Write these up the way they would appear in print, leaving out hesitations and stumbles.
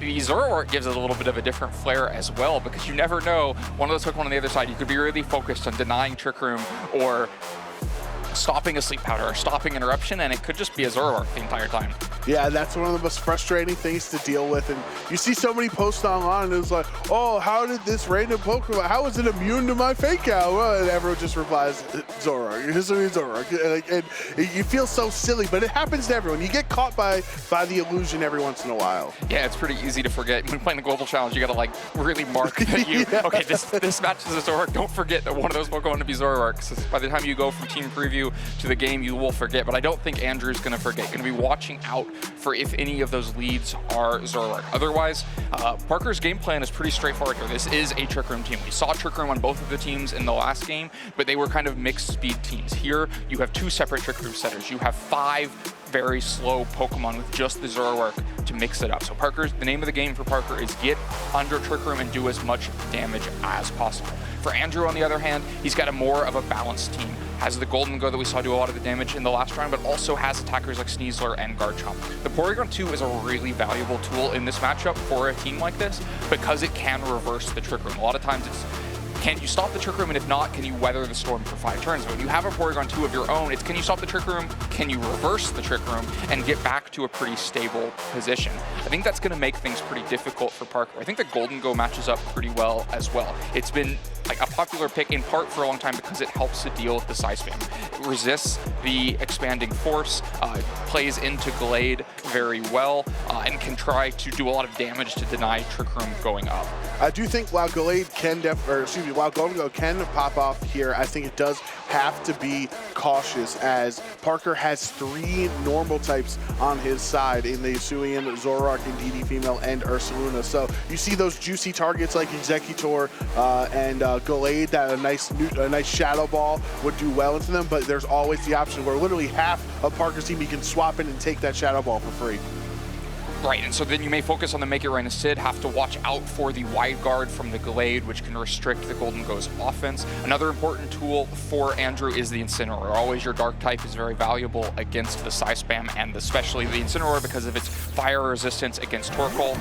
the Zoroark gives it a little bit of a different flair as well, because you never know, one of those Pokemon on the other side, you could be really focused on denying Trick Room or stopping a Sleep Powder or stopping Interruption, and it could just be a Zoroark the entire time. Yeah, that's one of the most frustrating things to deal with. And you see so many posts online, and it's like, oh, how did this random Pokemon, how is it immune to my Fake Out? Well, and everyone just replies, Zoroark, Zoroark. And you feel so silly, but it happens to everyone. You get caught by the illusion every once in a while. Yeah, it's pretty easy to forget. When playing the Global Challenge, you gotta like really mark that you, Yeah. okay, this match is a Zoroark. Don't forget that one of those Pokemon to be Zoroark. So by the time you go from team preview to the game, you will forget. But I don't think Andrew's gonna forget. Gonna be watching out for if any of those leads are Zoroark. Otherwise, Parker's game plan is pretty straightforward here. This is a Trick Room team. We saw Trick Room on both of the teams in the last game, but they were kind of mixed speed teams. Here, you have 2 separate Trick Room setters. You have 5 very slow Pokemon with just the Zoroark to mix it up. So the name of the game for Parker is get under Trick Room and do as much damage as possible. For Andrew, on the other hand, he's got a more of a balanced team. Has the Gholdengo that we saw do a lot of the damage in the last round, but also has attackers like Sneasler and Garchomp. The Porygon 2 is a really valuable tool in this matchup for a team like this because it can reverse the Trick Room. A lot of times it's, can you stop the Trick Room, and if not, can you weather the storm for 5 turns? But when you have a Porygon 2 of your own, it's can you stop the Trick Room, can you reverse the Trick Room, and get back to a pretty stable position. I think that's going to make things pretty difficult for Parker. I think the Gholdengo matches up pretty well as well. It's been like a popular pick in part for a long time because it helps to deal with the side spam. It resists the expanding force, plays into Glade very well, and can try to do a lot of damage to deny Trick Room going up. I do think while Glade can while Gholdengo can pop off here, I think it does have to be cautious as Parker has 3 normal types on his side in the Hisuian, Zoroark, Indeedee female, and Ursaluna. So you see those juicy targets like Executor and Glade that a nice Shadow Ball would do well into them, but there's always the option where literally half of Parker's team, he can swap in and take that Shadow Ball for free. Right, and so then you may focus on the Make It Rain instead, have to watch out for the Wide Guard from the Glade, which can restrict the Gholdengo's offense. Another important tool for Andrew is the Incineroar. Always your Dark type is very valuable against the Psy Spam, and especially the Incineroar because of its fire resistance against Torkoal,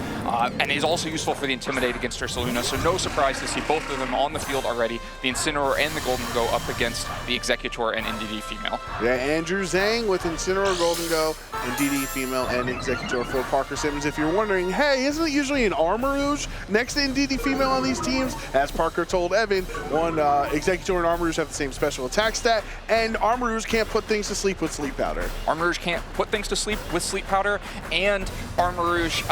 and is also useful for the Intimidate against Ursaluna, so no surprise to see both of them on the field already, the Incineroar and the Gholdengo up against the Executor and Indeedee female. Yeah, Andrew Zheng with Incineroar, Gholdengo, Indeedee female, and Executor for Parker Simmons. If you're wondering, hey, isn't it usually an Armarouge next to Indeedee female on these teams? As Parker told Evan, Executor and Armarouge have the same special attack stat, and Armarouge can't put things to sleep with Sleep Powder. Armarouge can't put things to sleep with Sleep Powder, and Armarouge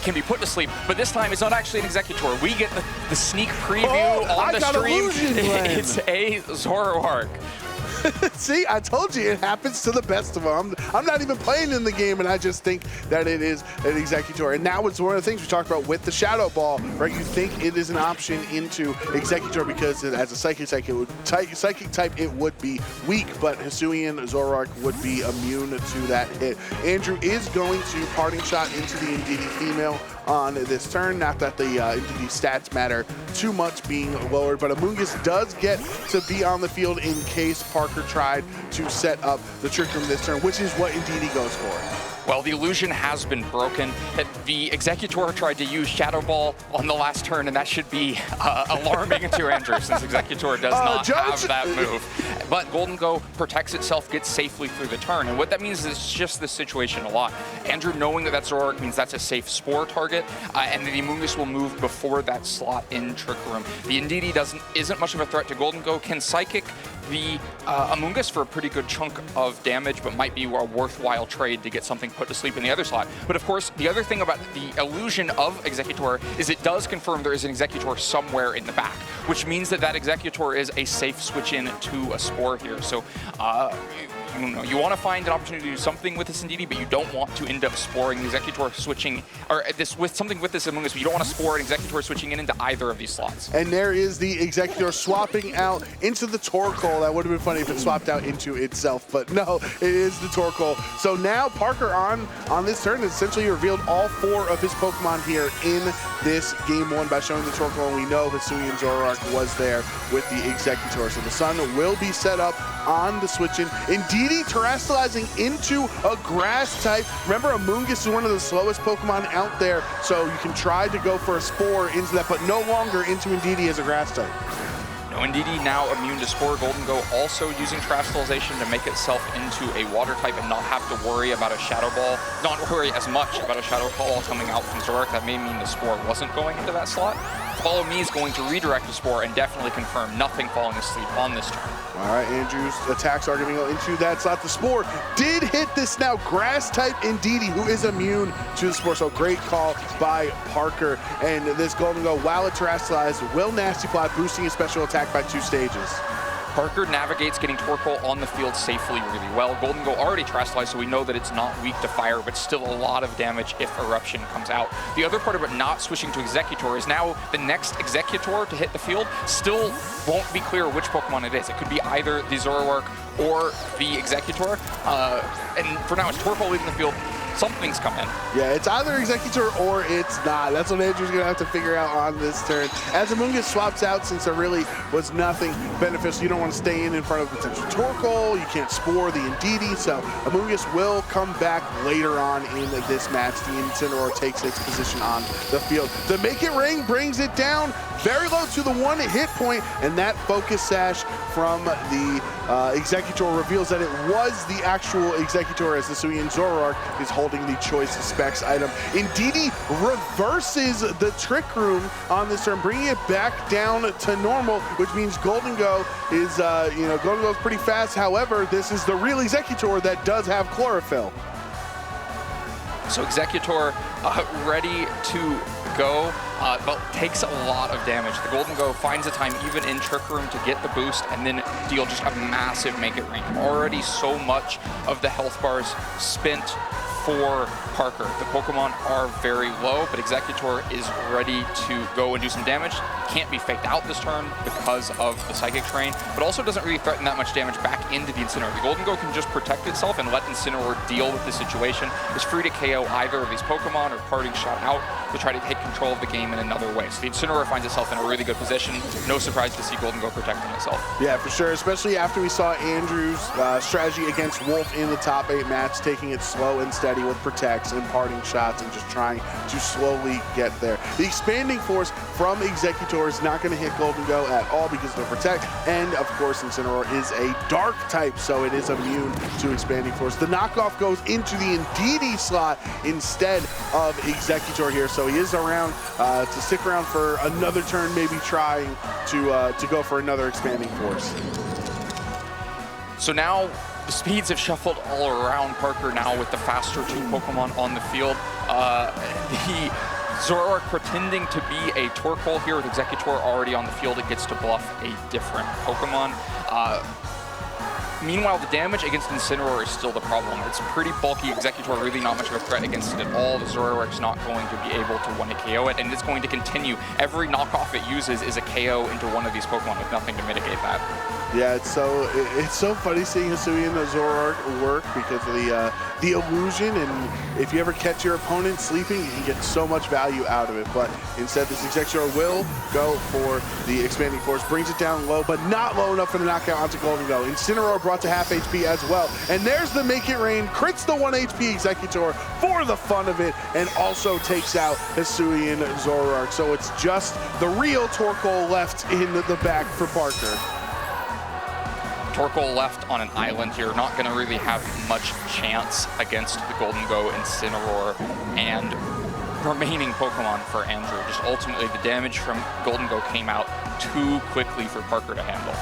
can be put to sleep, but this time it's not actually an Executor. We get the sneak preview on the stream. It's a Zoroark. See, I told you it happens to the best of them. I'm not even playing in the game, and I just think that it is an Executor. And now it's one of the things we talked about with the Shadow Ball, right? You think it is an option into Executor because as a Psychic type, it would be weak, but Hisuian Zoroark would be immune to that hit. Andrew is going to Parting Shot into the Indeedee female on this turn. Not that the Indeedee stats matter too much being lowered, but Amoonguss does get to be on the field in case Parker tried to set up the Trick Room this turn, which is what Indeedee goes for. Well, the illusion has been broken. The Executor tried to use Shadow Ball on the last turn, and that should be alarming to Andrew since Executor does not have that move. But Gholdengo protects itself, gets safely through the turn, and what that means is it's just this situation a lot. Andrew knowing that that's Zoroark means that's a safe Spore target, and the Amoonguss will move before that slot in Trick Room. The Indeedee isn't much of a threat to Gholdengo, can Psychic the Amoonguss for a pretty good chunk of damage, but might be a worthwhile trade to get something put to sleep in the other slot. But of course, the other thing about the illusion of Executor is it does confirm there is an Executor somewhere in the back, which means that that Executor is a safe switch in to a Spore here. So you want to find an opportunity to do something with this Indeedee, but you don't want to end up sporing the Executor switching, or with something with this Amoonguss, but you don't want to spore an Executor switching in into either of these slots. And there is the Executor swapping out into the Torkoal. That would have been funny if it swapped out into itself, but no, it is the Torkoal. So now Parker on this turn has essentially revealed all 4 of his Pokemon here in this game 1 by showing the Torkoal, and we know Hisuian Zoroark was there with the Executor. So the sun will be set up on the switch in. Indeed, Indeedee terrestrializing into a grass type. Remember, Amoonguss is one of the slowest Pokemon out there, so you can try to go for a Spore into that, but no longer into Indeedee as a grass type. No, Indeedee now immune to Spore. Gholdengo also using terrestrialization to make itself into a water type and not have to worry about a Shadow Ball, not worry as much about a Shadow Ball coming out from Zoroark. That may mean the Spore wasn't going into that slot. Follow Me is going to redirect the Spore and definitely confirm nothing falling asleep on this turn. All right, Andrew's attacks are going to go into that slot. The Spore did hit this now grass type Indeedee, who is immune to the Spore. So great call by Parker. And this Gholdengo, while it terrestrialized, will Nasty Plot, boosting his special attack by 2 stages. Parker navigates getting Torkoal on the field safely really well. Gholdengo already terrestrialized, so we know that it's not weak to fire, but still a lot of damage if Eruption comes out. The other part about not switching to Executor is now the next Executor to hit the field still won't be clear which Pokemon it is. It could be either the Zoroark or the Executor. And for now, it's Torkoal leaving the field. Something's coming. Yeah, it's either Executor or it's not. That's what Andrew's going to have to figure out on this turn. As Amoonguss swaps out, since there really was nothing beneficial, you don't want to stay in front of potential Torkoal. You can't Spore the Indeedee, so Amoonguss will come back later on in this match. The Incineroar takes its position on the field. The Make It Rain brings it down very low to the 1 hit point, and that Focus Sash from the Executor reveals that it was the actual Executor, as the Hisuian Zoroark is holding the choice specs item. Indeedee reverses the Trick Room on this turn, bringing it back down to normal, which means Gholdengo is, Gholdengo is pretty fast. However, this is the real Executor that does have Chlorophyll. So Executor ready to go, but takes a lot of damage. The Gholdengo finds the time even in Trick Room to get the boost and then deal just a massive Make It Rain. Already so much of the health bars spent for Parker. The Pokemon are very low, but Executor is ready to go and do some damage. Can't be faked out this turn because of the Psychic Terrain, but also doesn't really threaten that much damage back into the Incineroar. The Gholdengo can just protect itself and let Incineroar deal with the situation. It's free to KO either of these Pokemon or Parting Shot out to try to take control of the game in another way. So the Incineroar finds itself in a really good position. No surprise to see Gholdengo protecting itself. Yeah, for sure, especially after we saw Andrew's strategy against Wolf in the top 8 match, taking it slow and steady with Protects and Parting Shots and just trying to slowly get there. The Expanding Force from Executor is not going to hit Gholdengo at all because of the Protect, and of course Incineroar is a Dark type, so it is immune to Expanding Force. The knockoff goes into the Indeedee slot instead of Executor here, so he is around to stick around for another turn, maybe trying to go for another Expanding Force. So now the speeds have shuffled all around Parker now with the faster 2 Pokemon on the field. The Zoroark pretending to be a Torkoal here with Executor already on the field. It gets to bluff a different Pokemon. Meanwhile, the damage against Incineroar is still the problem. It's pretty bulky. Executor really not much of a threat against it at all. The Zoroark's not going to be able to one-hit KO it, and it's going to continue. Every knockoff it uses is a KO into one of these Pokemon with nothing to mitigate that. Yeah, it's so funny seeing Hisuian and Zoroark work because of the illusion, and if you ever catch your opponent sleeping, you can get so much value out of it. But instead, this Executor will go for the Expanding Force, brings it down low, but not low enough for the knockout onto Gholdengo. Incineroar brought to half HP as well, and there's the Make It Rain, crits the 1 HP Executor for the fun of it, and also takes out Hisuian Zoroark. So it's just the real Torkoal left in the back for Parker. Torkoal left on an island here, not going to really have much chance against the Gholdengo, Incineroar, and remaining Pokemon for Andrew. Just ultimately, the damage from Gholdengo came out too quickly for Parker to handle.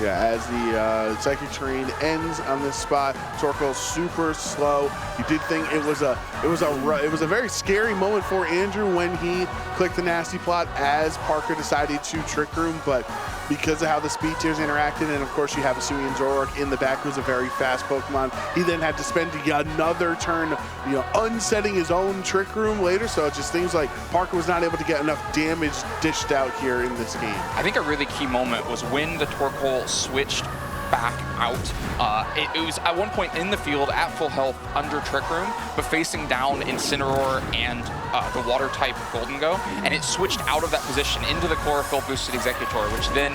Yeah, as the Psychic Terrain ends on this spot, Torkoal's super slow. You did think it was a very scary moment for Andrew when he clicked the Nasty Plot as Parker decided to Trick Room, but because of how the speed tiers interacted, and of course you have a Hisuian Zoroark in the back who's a very fast Pokemon, he then had to spend another turn, unsetting his own Trick Room later. So it just seems like Parker was not able to get enough damage dished out here in this game. I think a really key moment was when the Torkoal switched back out. It was at one point in the field at full health under Trick Room, but facing down Incineroar and the water type Gholdengo, and it switched out of that position into the Chlorophyll boosted Executor, which then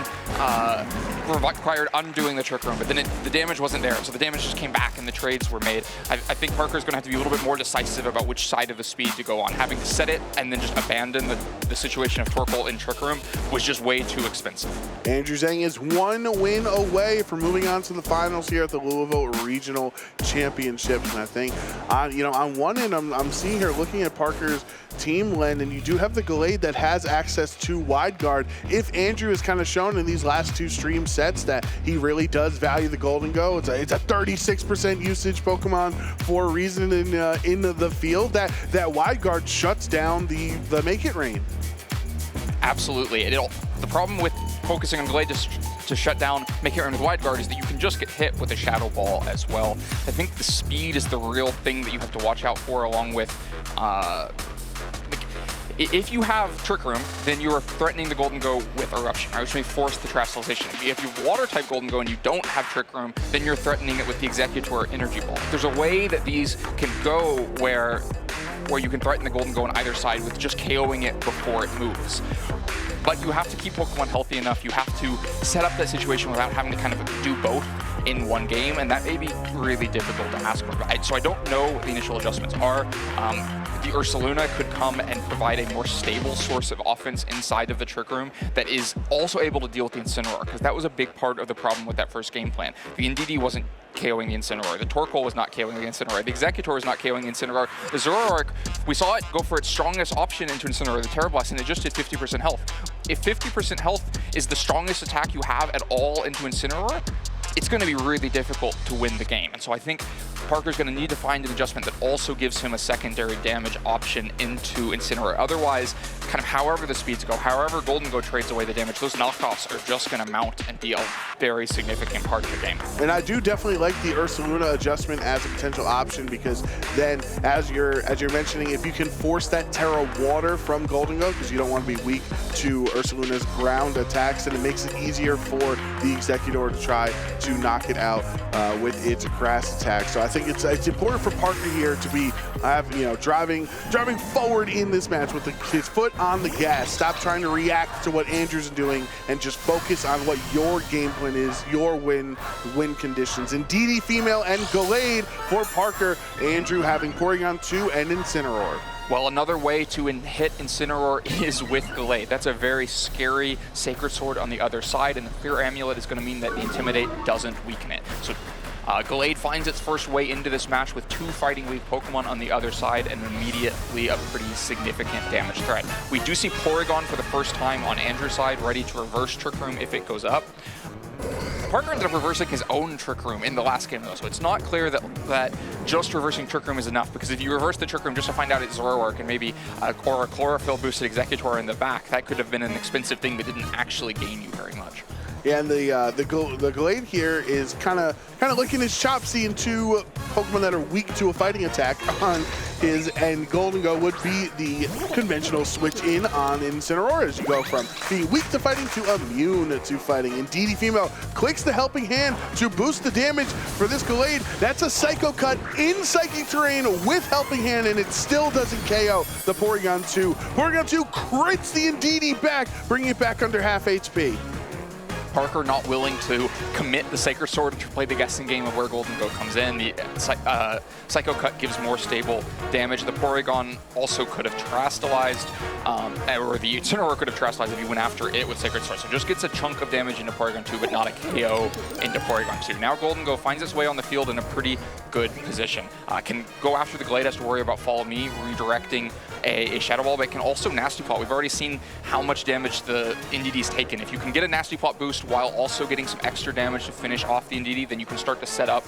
required undoing the Trick Room, but then the damage wasn't there, so the damage just came back and the trades were made. I think Parker's going to have to be a little bit more decisive about which side of the speed to go on. Having to set it and then just abandon the situation of Torkoal in Trick Room was just way too expensive. Andrew Zheng is 1 win away from moving on to the finals here at the Louisville Regional Championships. And I think, on one end, I'm seeing here looking at Parker's team lane, and you do have the Gholdengo that has access to wide guard. If Andrew has kind of shown in these last 2 stream sets that he really does value the Gholdengo, it's a 36% usage Pokemon for a reason in the field, that wide guard shuts down the make it rain. Absolutely. The problem with focusing on Gholdengo to shut down Make It Rain with wide guard is that you can just get hit with a Shadow Ball as well. I think the speed is the real thing that you have to watch out for, along with if you have Trick Room, then you are threatening the Gholdengo with Eruption, which may force the Terastallization. If you have Water-type Gholdengo and you don't have Trick Room, then you're threatening it with the Executor Energy Ball. There's a way that these can go where you can threaten the Gholdengo on either side with just KOing it before it moves. But you have to keep Pokemon healthy enough. You have to set up that situation without having to kind of do both in one game, and that may be really difficult to ask for. So I don't know what the initial adjustments are. The Ursaluna could come and provide a more stable source of offense inside of the Trick Room that is also able to deal with the Incineroar, because that was a big part of the problem with that first game plan. The NDD wasn't KOing the Incineroar. The Torkoal was not KOing the Incineroar. The Executor was not KOing the Incineroar. The Zoroark, we saw it go for its strongest option into Incineroar, the Terra Blast, and it just did 50% health. If 50% health is the strongest attack you have at all into Incineroar, it's going to be really difficult to win the game. And so I think Parker's going to need to find an adjustment that also gives him a secondary damage option into Incineroar. Otherwise, kind of however the speeds go, however Gholdengo trades away the damage, those knockoffs are just going to mount and be a very significant part of the game. And I do definitely like the Ursaluna adjustment as a potential option, because then, as you're mentioning, if you can force that Terra Water from Gholdengo, because you don't want to be weak to Ursaluna's ground attacks, and it makes it easier for the Executor to try to knock it out with its grass attack. So I think it's important for Parker here to be driving forward in this match with his foot on the gas. Stop trying to react to what Andrew's doing and just focus on what your game plan is, your win conditions. And DD female and Gholdengo for Parker. Andrew having Porygon 2 and Incineroar. Well, another way to hit Incineroar is with Gholdengo. That's a very scary Sacred Sword on the other side, and the Clear Amulet is going to mean that the Intimidate doesn't weaken it. So Gholdengo finds its first way into this match with 2 Fighting Leaf Pokemon on the other side, and immediately a pretty significant damage threat. We do see Porygon for the first time on Andrew's side, ready to reverse Trick Room if it goes up. Parker ended up reversing his own Trick Room in the last game, though, so it's not clear that just reversing Trick Room is enough, because if you reverse the Trick Room just to find out it's Zoroark and maybe or a Chlorophyll boosted Executor in the back, that could have been an expensive thing that didn't actually gain you very much. Yeah, and the Gholdengo here is kind of licking his chops, seeing 2 Pokemon that are weak to a fighting attack on his, and Gholdengo would be the conventional switch in on Incineroar as you go from being weak to fighting to immune to fighting. And DD female clicks the helping hand to boost the damage for this Gholdengo. That's a Psycho Cut in Psychic Terrain with helping hand, and it still doesn't KO the Porygon 2. Porygon 2 crits the Indeedee back, bringing it back under half HP. Parker not willing to commit the Sacred Sword to play the guessing game of where Gholdengo comes in. The Psycho Cut gives more stable damage. The Porygon also could have Terastallized, or the Incineroar could have Terastallized if you went after it with Sacred Sword. So just gets a chunk of damage into Porygon 2, but not a KO into Porygon 2. Now Gholdengo finds its way on the field in a pretty good position. Can go after the Gholdengo, has to worry about Follow Me, redirecting a Shadow Ball, but can also Nasty Plot. We've already seen how much damage the Indeedee's taken. If you can get a Nasty Plot boost while also getting some extra damage to finish off the Indeedee, then you can start to set up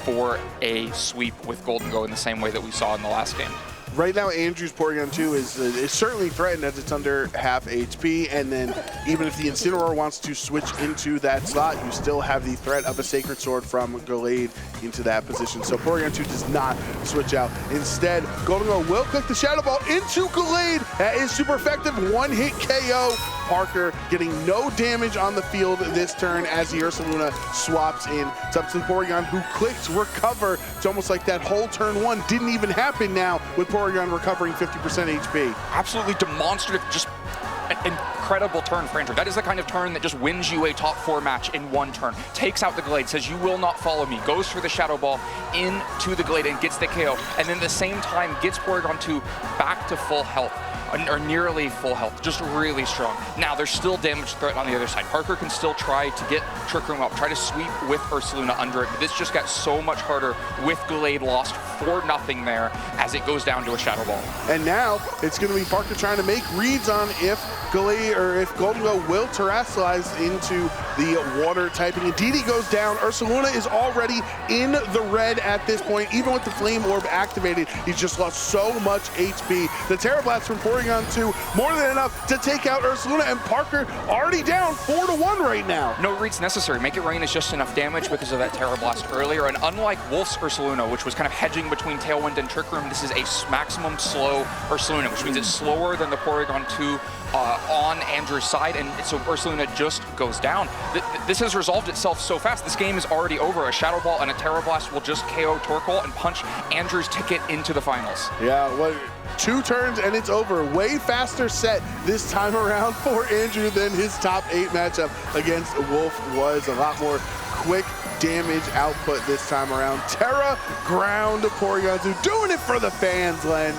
for a sweep with Gholdengo in the same way that we saw in the last game. Right now, Andrew's Porygon 2 is certainly threatened as it's under half HP, and then even if the Incineroar wants to switch into that slot, you still have the threat of a Sacred Sword from Gholdengo into that position. So Porygon 2 does not switch out. Instead, Gholdengo will click the Shadow Ball into Gholdengo. That is super effective. One-hit KO. Parker getting no damage on the field this turn as the Ursaluna swaps in. It's up to the Porygon, who clicks Recover. It's almost like that whole turn 1 didn't even happen now with Porygon recovering 50% HP. Absolutely demonstrative, just an incredible turn for Andrew. That is the kind of turn that just wins you a top 4 match in one turn. Takes out the Glade, says you will not follow me, goes for the Shadow Ball into the Glade and gets the KO, and then at the same time gets Porygon 2 back to full health. Or nearly full health, just really strong. Now, there's still damage threat on the other side. Parker can still try to get Trick Room up, try to sweep with Ursaluna under it, but this just got so much harder with Glade lost for nothing there as it goes down to a Shadow Ball. And now, it's going to be Parker trying to make reads on if Glade, or if Gholdengo will terrestrialize into the water typing. And DD goes down. Ursaluna is already in the red at this point. Even with the Flame Orb activated, he's just lost so much HP. The Terra Blast from Porygon 2, more than enough to take out Ursaluna, and Parker already down 4-1 right now. No reads necessary. Make It Rain is just enough damage because of that Terra Blast earlier. And unlike Wolf's Ursaluna, which was kind of hedging between Tailwind and Trick Room, this is a maximum slow Ursaluna, which means it's slower than the Porygon 2 on Andrew's side, and so Ursaluna just goes down. This has resolved itself so fast. This game is already over. A Shadow Ball and a Terra Blast will just KO Torkoal and punch Andrew's ticket into the finals. Yeah, well, 2 turns and it's over. Way faster set this time around for Andrew than his top 8 matchup against Wolf was. A lot more quick damage output this time around. Terra ground Porygon 2, doing it for the fans, Len.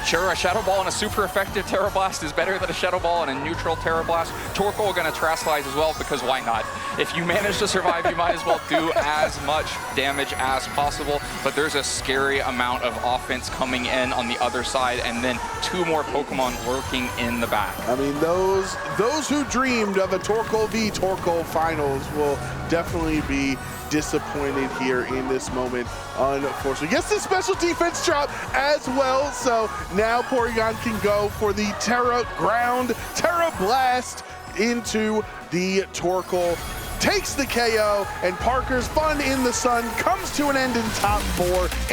Sure, a Shadow Ball and a super effective Terra Blast is better than a Shadow Ball and a neutral Terra Blast. Torkoal going to Terrestrialize as well, because why not? If you manage to survive, you might as well do as much damage as possible. But there's a scary amount of offense coming in on the other side, and then 2 more Pokemon lurking in the back. I mean, those who dreamed of a Torkoal v Torkoal finals will definitely be disappointed here in this moment, unfortunately. Gets the special defense drop as well, so now Porygon can go for the Terra Ground, Terra Blast into the Torkoal. Takes the KO, and Parker's fun in the sun comes to an end in top 4.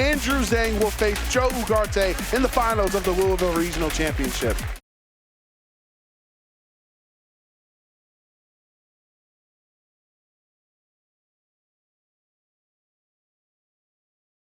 Andrew Zheng will face Joe Ugarte in the finals of the Louisville Regional Championship.